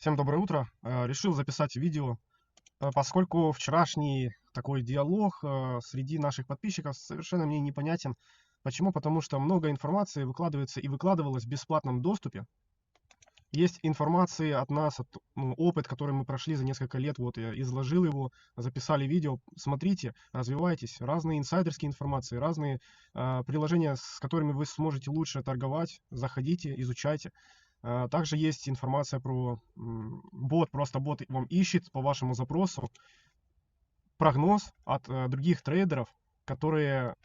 Всем доброе утро. Решил записать видео, поскольку вчерашний такой диалог среди наших подписчиков совершенно мне непонятен. Почему? Потому что много информации выкладывается и выкладывалось в бесплатном доступе. Есть информация от нас, опыт, который мы прошли за несколько лет. Вот я изложил его, записали видео. Смотрите, развивайтесь. Разные инсайдерские информации, разные приложения, с которыми вы сможете лучше торговать. Заходите, изучайте. Также есть информация про бот, просто бот вам ищет по вашему запросу прогноз от других трейдеров, которые,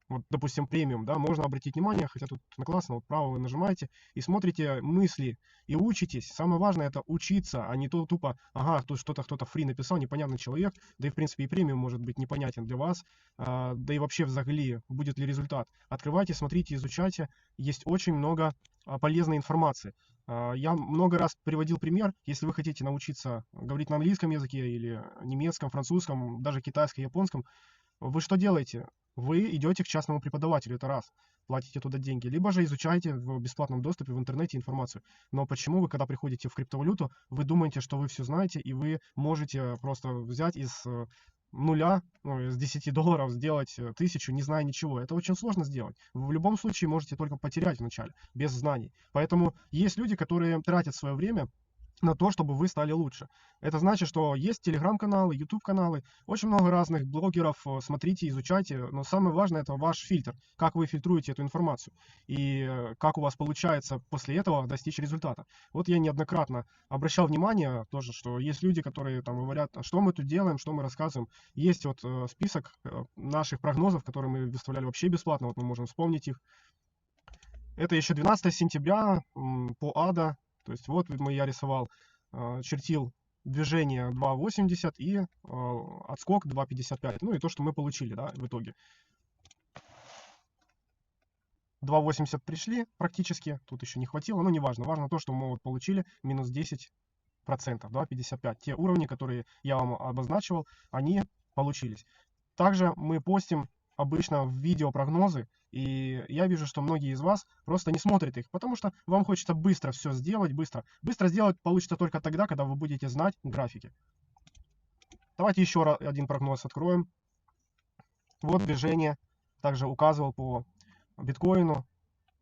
вот, допустим, премиум, да, можно обратить внимание, хотя тут на классно, вот право вы нажимаете и смотрите мысли и учитесь. Самое важное это учиться, а не то тупо, ага, тут что-то кто-то фри написал, непонятный человек, да и в принципе и премиум может быть непонятен для вас, да и вообще взагалі, будет ли результат. Открывайте, смотрите, изучайте, есть очень много полезной информации. Я много раз приводил пример, если вы хотите научиться говорить на английском языке или немецком, французском, даже китайском, японском, вы что делаете? Вы идете к частному преподавателю, это раз, платите туда деньги, либо же изучаете в бесплатном доступе в интернете информацию. Но почему вы, когда приходите в криптовалюту, вы думаете, что вы все знаете, и вы можете просто взять из нуля, ну, из 10 долларов сделать 1000, не зная ничего. Это очень сложно сделать. Вы в любом случае можете только потерять вначале, без знаний. Поэтому есть люди, которые тратят свое время на то, чтобы вы стали лучше. Это значит, что есть телеграм-каналы, YouTube-каналы, очень много разных блогеров, смотрите, изучайте, но самое важное это ваш фильтр, как вы фильтруете эту информацию и как у вас получается после этого достичь результата. Вот я неоднократно обращал внимание тоже, что есть люди, которые там говорят, а что мы тут делаем, что мы рассказываем. Есть вот список наших прогнозов, которые мы выставляли вообще бесплатно, вот мы можем вспомнить их. Это еще 12 сентября по АДА. То есть вот я рисовал, чертил движение 2.80 и отскок 2.55. Ну и то, что мы получили, да, в итоге. 2.80 пришли практически, тут еще не хватило, но неважно. Важно то, что мы вот получили минус 10%, 2.55. Те уровни, которые я вам обозначивал, они получились. Также мы постим обычно в видео прогнозы, и я вижу, что многие из вас просто не смотрят их, потому что вам хочется быстро все сделать, быстро. Быстро сделать получится только тогда, когда вы будете знать графики. Давайте еще один прогноз откроем. Вот движение. Также указывал по биткоину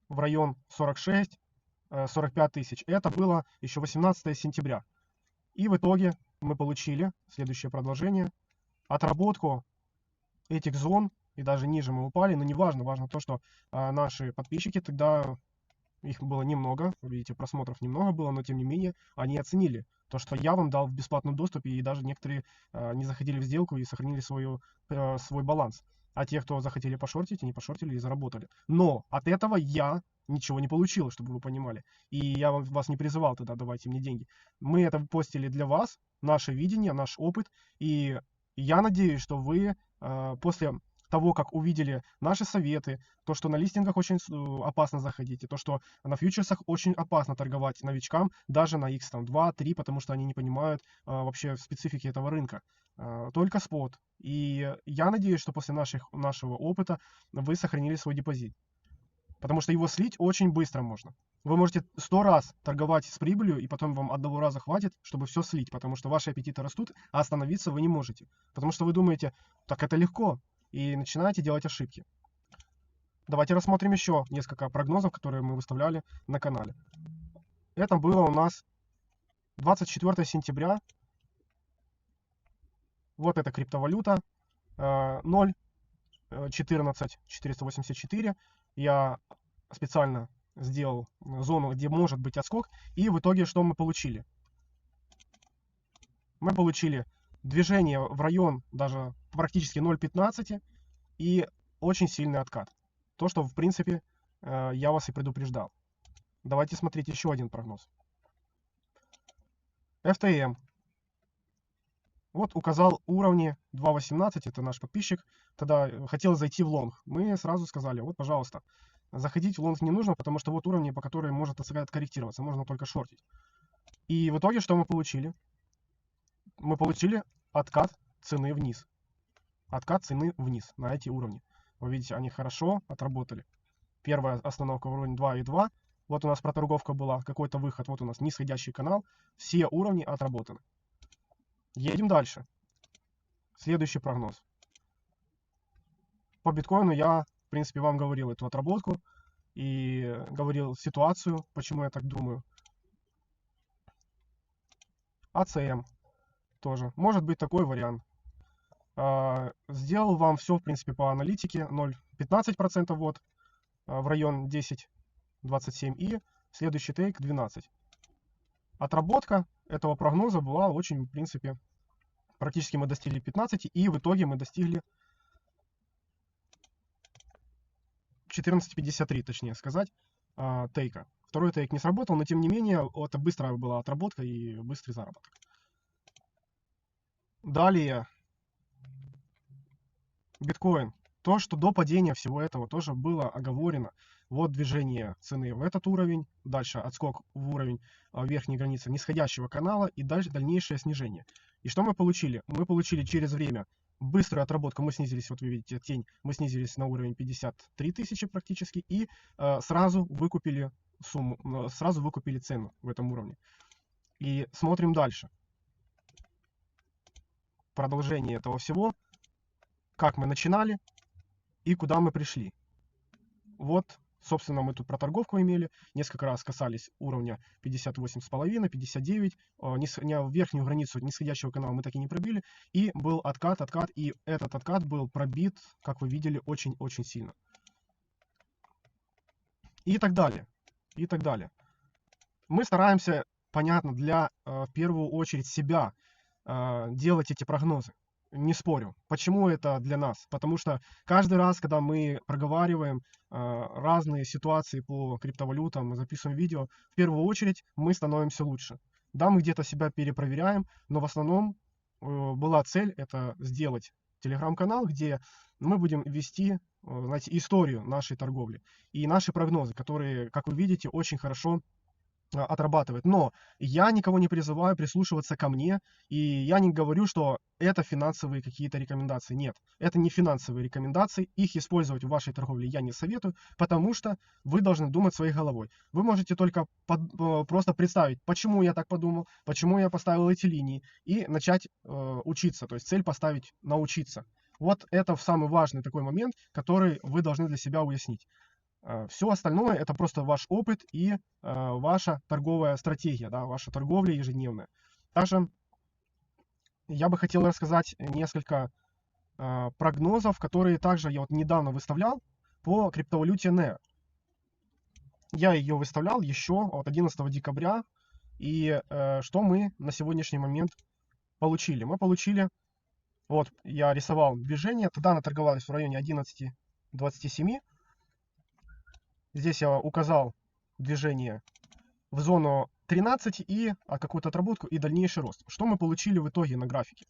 в район 46-45 тысяч. Это было еще 18 сентября. И в итоге мы получили следующее продолжение. Отработку этих зон, и даже ниже мы упали, но не важно, важно то, что наши подписчики тогда, их было немного, видите, просмотров немного было, но тем не менее они оценили то, что я вам дал в бесплатном доступе, и даже некоторые не заходили в сделку и сохранили свой баланс. А те, кто захотели пошортить, они пошортили и заработали. Но от этого я ничего не получил, чтобы вы понимали. И я вас не призывал тогда, давайте мне деньги. Мы это постили для вас, наше видение, наш опыт, и я надеюсь, что вы после того, как увидели наши советы, то, что на листингах очень опасно заходить, и то, что на фьючерсах очень опасно торговать новичкам, даже на X2, 3, потому что они не понимают вообще специфики этого рынка. Только спот. И я надеюсь, что после нашего опыта вы сохранили свой депозит. Потому что его слить очень быстро можно. Вы можете 100 раз торговать с прибылью, и потом вам одного раза хватит, чтобы все слить, потому что ваши аппетиты растут, а остановиться вы не можете. Потому что вы думаете, так это легко, и начинаете делать ошибки. Давайте рассмотрим еще несколько прогнозов, которые мы выставляли на канале. Это было у нас 24 сентября. Вот эта криптовалюта 0.14.484. Я специально сделал зону, где может быть отскок, и в итоге что мы получили? Мы получили движение в район даже практически 0.15 и очень сильный откат. То, что в принципе я вас и предупреждал. Давайте смотреть еще один прогноз. FTM. Вот указал уровни 2.18, это наш подписчик, тогда хотел зайти в лонг. Мы сразу сказали, вот, пожалуйста, заходить в лонг не нужно, потому что вот уровни, по которым может откорректироваться, можно только шортить. И в итоге что мы получили? Мы получили откат цены вниз. Откат цены вниз на эти уровни. Вы видите, они хорошо отработали. Первая остановка в уровне 2.2, Вот у нас проторговка была, какой-то выход, вот у нас нисходящий канал, все уровни отработаны. Едем дальше. Следующий прогноз. По биткоину я, в принципе, вам говорил эту отработку и говорил ситуацию, почему я так думаю. АЦМ тоже. Может быть такой вариант. Сделал вам все, в принципе, по аналитике. 0,15% вот в район 10,27 и следующий тейк 12. Отработка этого прогноза была очень, в принципе, практически мы достигли 15, и в итоге мы достигли 14,53, точнее сказать, тейка. Второй тейк не сработал, но тем не менее, это быстрая была отработка и быстрый заработок. Далее, биткоин. То, что до падения всего этого тоже было оговорено. Вот движение цены в этот уровень, дальше отскок в уровень верхней границы нисходящего канала и дальше дальнейшее снижение. И что мы получили? Мы получили через время быструю отработку, мы снизились, вот вы видите тень, мы снизились на уровень 53 тысячи практически и сразу выкупили сумму, сразу выкупили цену в этом уровне. И смотрим дальше. Продолжение этого всего, как мы начинали и куда мы пришли. Вот, собственно, мы тут проторговку имели, несколько раз касались уровня 58,5, 59, верхнюю границу нисходящего канала мы так и не пробили, и был откат, и этот откат был пробит, как вы видели, очень-очень сильно. И так далее, и так далее. Мы стараемся, понятно, в первую очередь себя делать эти прогнозы. Не спорю. Почему это для нас? Потому что каждый раз, когда мы проговариваем разные ситуации по криптовалютам, мы записываем видео, в первую очередь мы становимся лучше. Да, мы где-то себя перепроверяем, но в основном была цель это сделать телеграм-канал, где мы будем вести, знаете, историю нашей торговли и наши прогнозы, которые, как вы видите, очень хорошо отрабатывает. Но я никого не призываю прислушиваться ко мне, и я не говорю, что это финансовые какие-то рекомендации. Нет, это не финансовые рекомендации, их использовать в вашей торговле я не советую, потому что вы должны думать своей головой. Вы можете только просто представить, почему я так подумал, почему я поставил эти линии, и начать учиться, то есть цель поставить научиться. Вот это самый важный такой момент, который вы должны для себя уяснить. Все остальное это просто ваш опыт и ваша торговая стратегия, да, ваша торговля ежедневная. Также я бы хотел рассказать несколько прогнозов, которые также я вот недавно выставлял по криптовалюте NEO. Я ее выставлял еще от 11 декабря. И что мы на сегодняшний момент получили? Мы получили, вот я рисовал движение, тогда она торговалась в районе 11,27. Здесь я указал движение в зону 13 и какую-то отработку и дальнейший рост. Что мы получили в итоге на графике?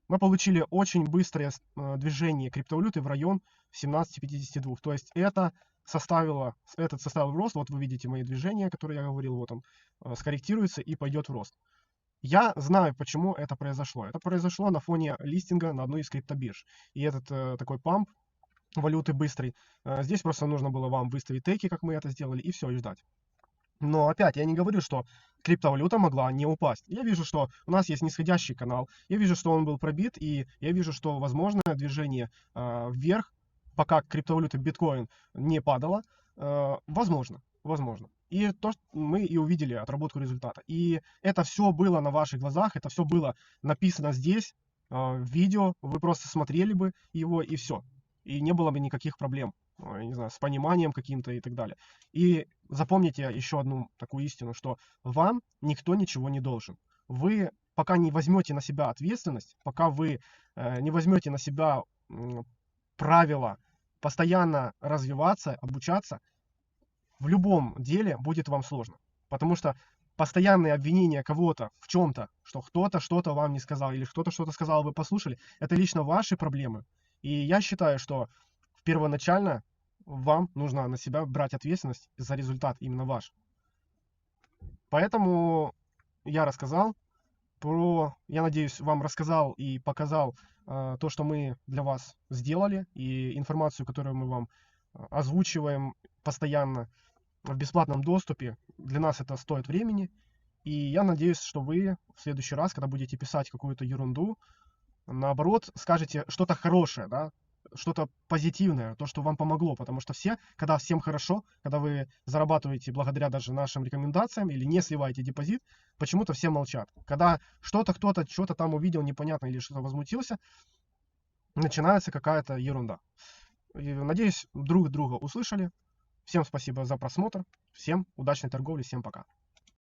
Мы получили очень быстрое движение криптовалюты в район 17,52. То есть этот составил рост. Вот вы видите мои движения, которые я говорил, вот он скорректируется и пойдет в рост. Я знаю, почему это произошло. Это произошло на фоне листинга на одной из криптобирж. И этот такой памп валюты быстрый. Здесь просто нужно было вам выставить теки, как мы это сделали, и все, и ждать. Но опять, я не говорю, что криптовалюта могла не упасть. Я вижу, что у нас есть нисходящий канал, я вижу, что он был пробит, и я вижу, что возможное движение вверх, пока криптовалюта биткоин не падала, возможно. И то, что мы и увидели отработку результата. И это все было на ваших глазах, это все было написано здесь, в видео, вы просто смотрели бы его, и все. И не было бы никаких проблем, я не знаю, с пониманием каким-то и так далее. И запомните еще одну такую истину, что вам никто ничего не должен. Вы пока не возьмете на себя ответственность, пока вы не возьмете на себя правила постоянно развиваться, обучаться, в любом деле будет вам сложно. Потому что постоянные обвинения кого-то в чем-то, что кто-то что-то вам не сказал, или кто-то что-то сказал, вы послушали, это лично ваши проблемы. И я считаю, что первоначально вам нужно на себя брать ответственность за результат именно ваш. Поэтому я рассказал я надеюсь, вам рассказал и показал то, что мы для вас сделали, и информацию, которую мы вам озвучиваем постоянно. в бесплатном доступе. Для нас это стоит времени. И я надеюсь, что вы в следующий раз, когда будете писать какую-то ерунду, наоборот, скажете что-то хорошее, да, что-то позитивное, то, что вам помогло, потому что все, когда всем хорошо, когда вы зарабатываете благодаря даже нашим рекомендациям или не сливаете депозит, почему-то все молчат. Когда что-то кто-то что-то там увидел непонятно или что-то возмутился, начинается какая-то ерунда. И, надеюсь, друг друга услышали. Всем спасибо за просмотр, всем удачной торговли, всем пока.